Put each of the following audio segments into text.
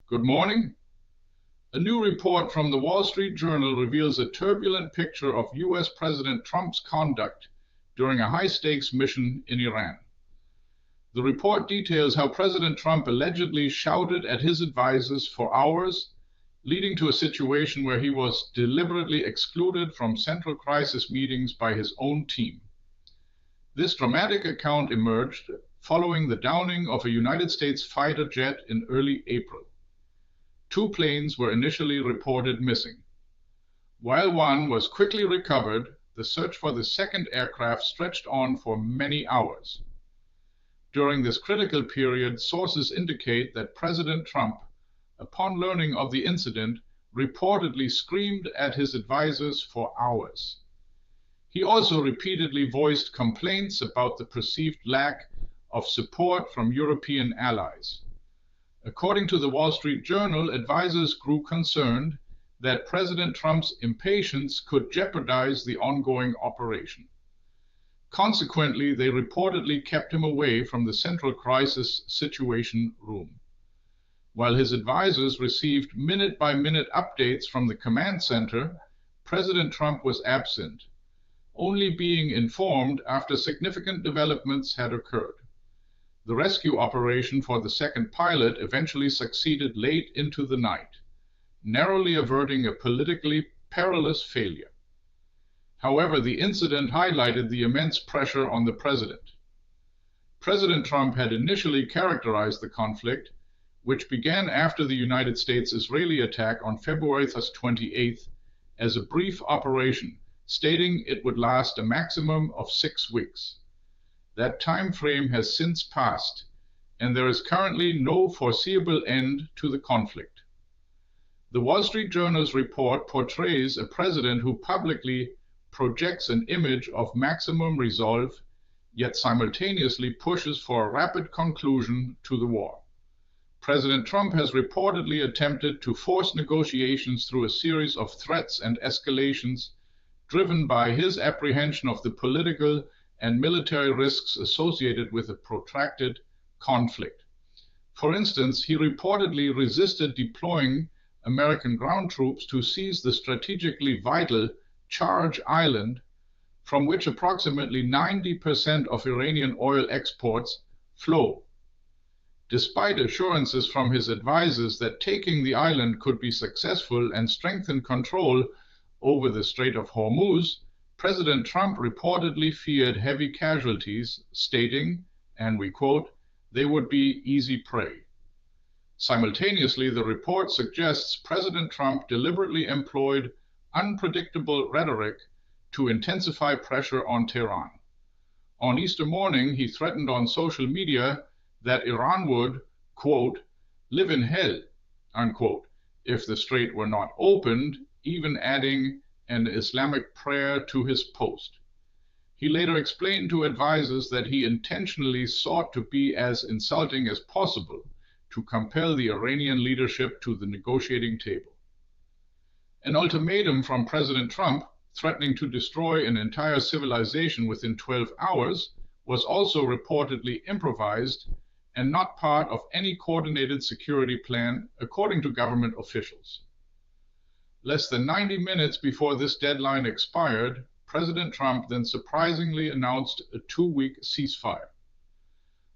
Good morning. A new report from the Wall Street Journal reveals a turbulent picture of U.S. President Trump's conduct during a high-stakes mission in Iran. The report details how President Trump allegedly shouted at his advisors for hours, leading to a situation where he was deliberately excluded from central crisis meetings by his own team. This dramatic account emerged following the downing of a United States fighter jet in early April. 2 planes were initially reported missing. While one was quickly recovered, the search for the second aircraft stretched on for many hours. During this critical period, sources indicate that President Trump, upon learning of the incident, reportedly screamed at his advisors for hours. He also repeatedly voiced complaints about the perceived lack of support from European allies. According to the Wall Street Journal, advisors grew concerned that President Trump's impatience could jeopardize the ongoing operation. Consequently, they reportedly kept him away from the Central Crisis Situation Room. While his advisors received minute-by-minute updates from the command center, President Trump was absent, only being informed after significant developments had occurred. The rescue operation for the second pilot eventually succeeded late into the night, narrowly averting a politically perilous failure. However, the incident highlighted the immense pressure on the president. President Trump had initially characterized the conflict, which began after the United States-Israeli attack on February 28th, as a brief operation, stating it would last a maximum of 6 weeks. That time frame has since passed, and there is currently no foreseeable end to the conflict. The Wall Street Journal's report portrays a president who publicly projects an image of maximum resolve, yet simultaneously pushes for a rapid conclusion to the war. President Trump has reportedly attempted to force negotiations through a series of threats and escalations driven by his apprehension of the political and military risks associated with a protracted conflict. For instance, he reportedly resisted deploying American ground troops to seize the strategically vital Charg Island, from which approximately 90% of Iranian oil exports flow. Despite assurances from his advisors that taking the island could be successful and strengthen control over the Strait of Hormuz, President Trump reportedly feared heavy casualties, stating, and we quote, "they would be easy prey." Simultaneously, the report suggests President Trump deliberately employed unpredictable rhetoric to intensify pressure on Tehran. On Easter morning, he threatened on social media that Iran would, quote, "live in hell," unquote, if the strait were not opened, even adding an Islamic prayer to his post. He later explained to advisors that he intentionally sought to be as insulting as possible to compel the Iranian leadership to the negotiating table. An ultimatum from President Trump, threatening to destroy an entire civilization within 12 hours, was also reportedly improvised and not part of any coordinated security plan, according to government officials. Less than 90 minutes before this deadline expired, President Trump then surprisingly announced a 2-week ceasefire.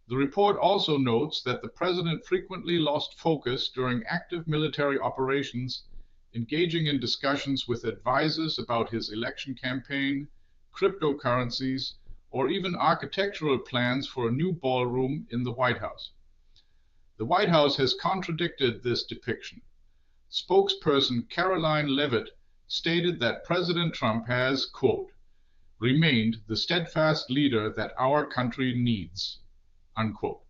The report also notes that the president frequently lost focus during active military operations, engaging in discussions with advisors about his election campaign, cryptocurrencies, or even architectural plans for a new ballroom in the White House. The White House has contradicted this depiction. Spokesperson Karoline Leavitt stated that President Trump has, quote, "remained the steadfast leader that our country needs," unquote.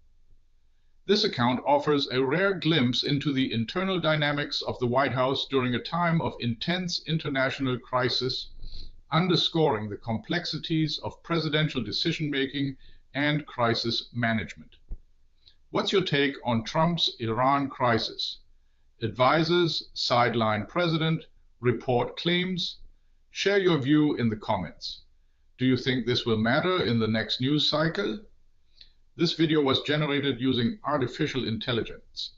This account offers a rare glimpse into the internal dynamics of the White House during a time of intense international crisis, underscoring the complexities of presidential decision-making and crisis management. What's your take on Trump's Iran crisis? Advisors, Sideline President, report claims. Share your view in the comments. Do you think this will matter in the next news cycle? This video was generated using artificial intelligence.